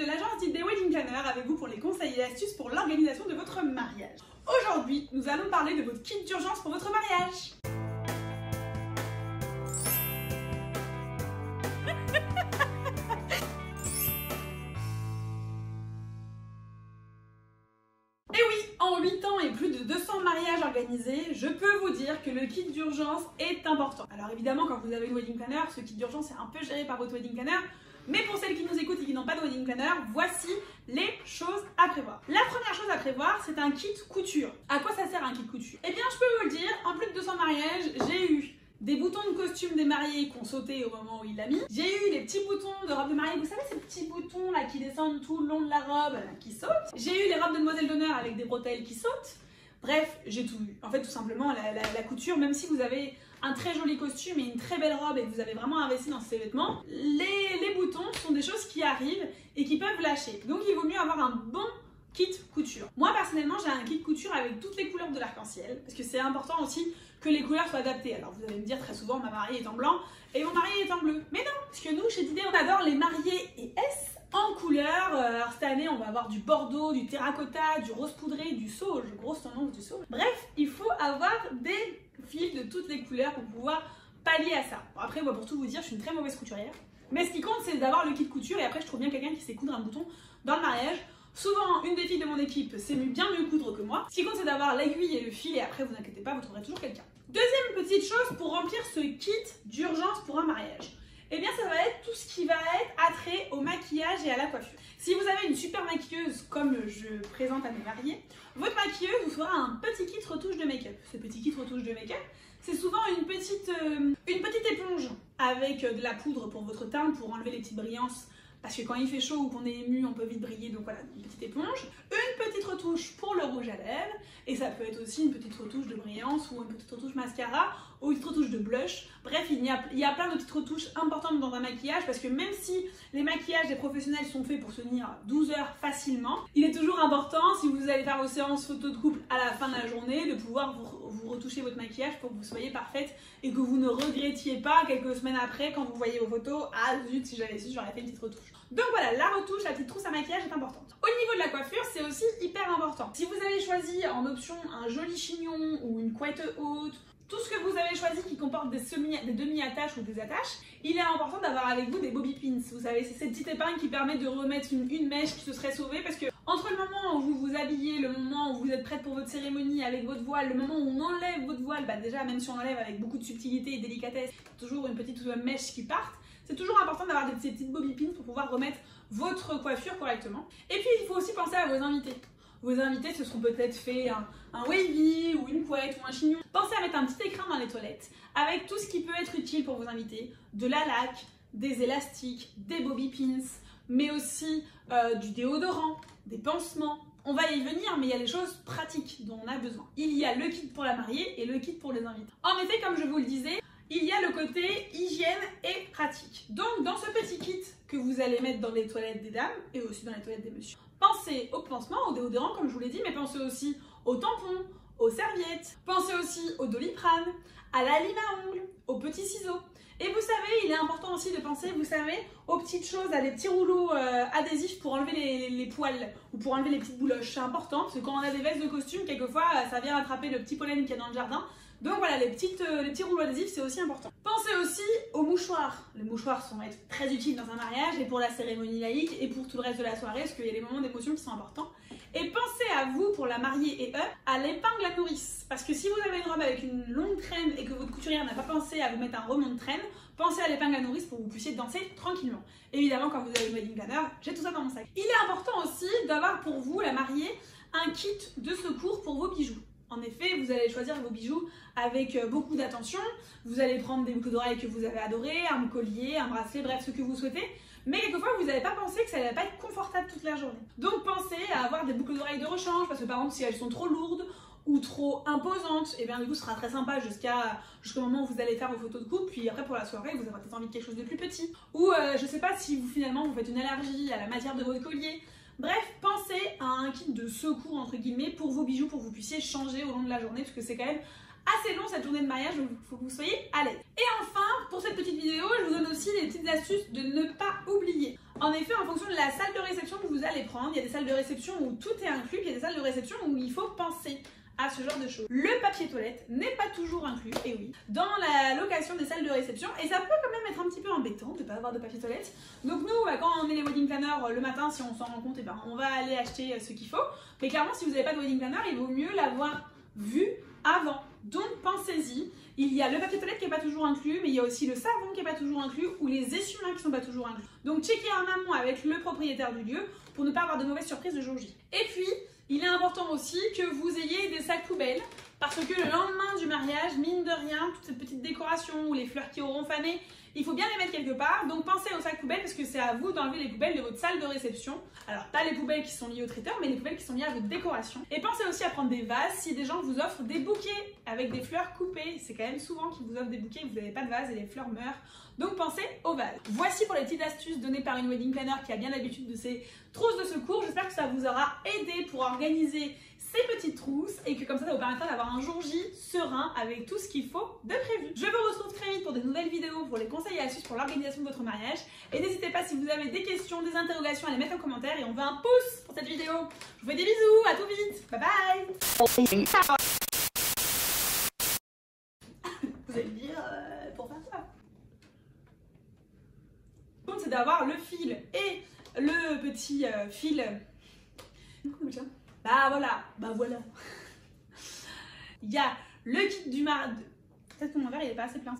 de l'agence d'idées Wedding Planner avec vous pour les conseils et astuces pour l'organisation de votre mariage. Aujourd'hui, nous allons parler de votre kit d'urgence pour votre mariage. Et oui, en 8 ans et plus de 200 mariages organisés, je peux vous dire que le kit d'urgence est important. Alors évidemment, quand vous avez une wedding planner, ce kit d'urgence est un peu géré par votre wedding planner. Mais pour celles qui nous écoutent et qui n'ont pas de wedding planner, voici les choses à prévoir. La première chose à prévoir, c'est un kit couture. À quoi ça sert un kit couture? Eh bien, je peux vous le dire, en plus de 200 mariages, j'ai eu des boutons de costume des mariés qui ont sauté au moment où il l'a mis. J'ai eu les petits boutons de robe de mariée, vous savez ces petits boutons là qui descendent tout le long de la robe, là, qui sautent. J'ai eu les robes de demoiselle d'honneur avec des bretelles qui sautent. Bref, j'ai tout eu. En fait, tout simplement, la couture, même si vous avez un très joli costume et une très belle robe et que vous avez vraiment investi dans ces vêtements, les boutons sont des choses qui arrivent et qui peuvent lâcher. Donc, il vaut mieux avoir un bon kit couture. Moi, personnellement, j'ai un kit couture avec toutes les couleurs de l'arc-en-ciel parce que c'est important aussi que les couleurs soient adaptées. Alors, vous allez me dire très souvent, ma mariée est en blanc et mon mari est en bleu. Mais non, parce que nous, chez Didé, on adore les mariés et S en couleurs. Alors cette année, on va avoir du bordeaux, du terracotta, du rose poudré, du sauge, grosse tendance du sauge. Bref, il faut avoir des fils de toutes les couleurs pour pouvoir pallier à ça. Bon, après, moi, pour tout vous dire, je suis une très mauvaise couturière. Mais ce qui compte, c'est d'avoir le kit couture et après, je trouve bien quelqu'un qui sait coudre un bouton dans le mariage. Souvent, une des filles de mon équipe sait bien mieux coudre que moi. Ce qui compte, c'est d'avoir l'aiguille et le fil et après, vous inquiétez pas, vous trouverez toujours quelqu'un. Deuxième petite chose pour remplir ce kit d'urgence pour un mariage. Eh bien, ça va être tout ce qui va être attrait au maquillage et à la coiffure. Si vous avez une super maquilleuse, comme je présente à mes mariés, votre maquilleuse vous fera un petit kit retouche de make-up. Ce petit kit retouche de make-up, c'est souvent une petite éponge avec de la poudre pour votre teint, pour enlever les petites brillances. Parce que quand il fait chaud ou qu'on est ému, on peut vite briller, donc voilà, une petite éponge. Une petite retouche pour le rouge à lèvres, et ça peut être aussi une petite retouche de brillance ou une petite retouche mascara ou une petite retouche de blush. Bref, il y a plein de petites retouches importantes dans un maquillage parce que même si les maquillages des professionnels sont faits pour tenir 12 heures facilement, il est toujours important, si vous allez faire vos séances photos de couple à la fin de la journée, de pouvoir vous retoucher votre maquillage pour que vous soyez parfaite et que vous ne regrettiez pas quelques semaines après quand vous voyez vos photos, ah zut, si j'avais su, j'aurais fait une petite retouche. Donc voilà, la retouche, la petite trousse à maquillage est importante. Au niveau de la coiffure, c'est aussi hyper important. Si vous avez choisi en option un joli chignon ou une couette haute, tout ce que vous avez choisi qui comporte des demi-attaches ou des attaches, il est important d'avoir avec vous des bobby pins. Vous savez, c'est cette petite épingle qui permet de remettre une mèche qui se serait sauvée parce que entre le moment où vous vous habillez, le moment où vous êtes prête pour votre cérémonie avec votre voile, le moment où on enlève votre voile, bah déjà même si on enlève avec beaucoup de subtilité et délicatesse, toujours une petite mèche qui parte. C'est toujours important d'avoir ces petites bobby pins pour pouvoir remettre votre coiffure correctement. Et puis il faut aussi penser à vos invités. Vos invités se seront peut-être fait un wavy ou une couette ou un chignon. Pensez à mettre un petit écrin dans les toilettes avec tout ce qui peut être utile pour vos invités. De la laque, des élastiques, des bobby pins, mais aussi du déodorant, des pansements. On va y venir, mais il y a les choses pratiques dont on a besoin. Il y a le kit pour la mariée et le kit pour les invités. En effet, comme je vous le disais, il y a le côté hygiène et pratique. Donc, dans ce petit kit que vous allez mettre dans les toilettes des dames et aussi dans les toilettes des messieurs, pensez au pansement, au déodorant, comme je vous l'ai dit, mais pensez aussi aux tampons, aux serviettes, pensez aussi au Doliprane, à la lime à ongles, aux petits ciseaux. Et vous savez, il est important aussi de penser, vous savez, aux petites choses, à des petits rouleaux adhésifs pour enlever les poils ou pour enlever les petites bouloches. C'est important parce que quand on a des vestes de costume, quelquefois, ça vient attraper le petit pollen qu'il y a dans le jardin. Donc voilà, les petits rouleaux adhésifs, c'est aussi important. Pensez aussi aux mouchoirs. Les mouchoirs sont très utiles dans un mariage et pour la cérémonie laïque et pour tout le reste de la soirée parce qu'il y a des moments d'émotion qui sont importants. Et pensez à vous, pour la mariée et eux, à l'épingle à nourrice. Parce que si vous avez une robe avec une longue traîne et que votre couturière n'a pas pensé à vous mettre un remont de traîne, pensez à l'épingle à nourrice pour que vous puissiez danser tranquillement. Évidemment, quand vous avez une wedding planner, j'ai tout ça dans mon sac. Il est important aussi d'avoir pour vous, la mariée, un kit de secours pour vos bijoux. En effet, vous allez choisir vos bijoux avec beaucoup d'attention. Vous allez prendre des boucles d'oreilles que vous avez adorées, un collier, un bracelet, bref, ce que vous souhaitez. Mais quelquefois, vous n'avez pas pensé que ça n'allait pas être confortable toute la journée. Donc, pensez à avoir des boucles d'oreilles de rechange, parce que par exemple, si elles sont trop lourdes ou trop imposantes, et bien du coup, ce sera très sympa jusqu'au moment où vous allez faire vos photos de couple. Puis après, pour la soirée, vous aurez peut-être envie de quelque chose de plus petit. Ou je sais pas si finalement vous faites une allergie à la matière de votre collier. Bref, pensez à un kit de secours entre guillemets pour vos bijoux, pour que vous puissiez changer au long de la journée, parce que c'est quand même assez long cette journée de mariage, donc il faut que vous soyez à l'aise. Et enfin, pour cette petite vidéo, je vous donne aussi des petites astuces de ne pas oublier. En effet, en fonction de la salle de réception que vous allez prendre, il y a des salles de réception où tout est inclus, puis il y a des salles de réception où il faut penser à ce genre de choses. Le papier toilette n'est pas toujours inclus, et oui, dans la location des salles de réception, et ça peut quand même être un petit peu embêtant de ne pas avoir de papier toilette. Donc nous, quand on met les wedding planners le matin, si on s'en rend compte, et on va aller acheter ce qu'il faut. Mais clairement, si vous n'avez pas de wedding planner, il vaut mieux l'avoir vu avant. Donc pensez-y. Il y a le papier toilette qui n'est pas toujours inclus, mais il y a aussi le savon qui n'est pas toujours inclus ou les essuie-mains qui ne sont pas toujours inclus. Donc checkez en amont avec le propriétaire du lieu pour ne pas avoir de mauvaises surprises le jour J. Et puis, il est important aussi que vous ayez des sacs poubelles parce que le lendemain du mariage, mine de rien, toutes ces petites décorations ou les fleurs qui auront fané, il faut bien les mettre quelque part. Donc pensez aux sacs poubelles parce que c'est à vous d'enlever les poubelles de votre salle de réception. Alors pas les poubelles qui sont liées au traiteur, mais les poubelles qui sont liées à votre décoration. Et pensez aussi à prendre des vases si des gens vous offrent des bouquets avec des fleurs coupées. C'est quand même souvent qu'ils vous offrent des bouquets, vous n'avez pas de vase et les fleurs meurent. Donc pensez aux vases. Voici pour les petites astuces données par une wedding planner qui a bien l'habitude de ces trousses de secours. J'espère que ça vous aura aidé pour organiser ces petites trousses et que comme ça vous permettra d'avoir un jour J serein avec tout ce qu'il faut de prévu. Je vous retrouve très vite pour de nouvelles vidéos pour les conseils et astuces pour l'organisation de votre mariage. Et n'hésitez pas si vous avez des questions, des interrogations à les mettre en commentaire et on veut un pouce pour cette vidéo. Je vous fais des bisous, à tout vite, bye bye. Vous allez me dire pour faire ça. Donc c'est d'avoir le fil et le petit fil. Bah voilà. Il y a le kit du mariage. Peut-être que mon verre il est pas assez plein.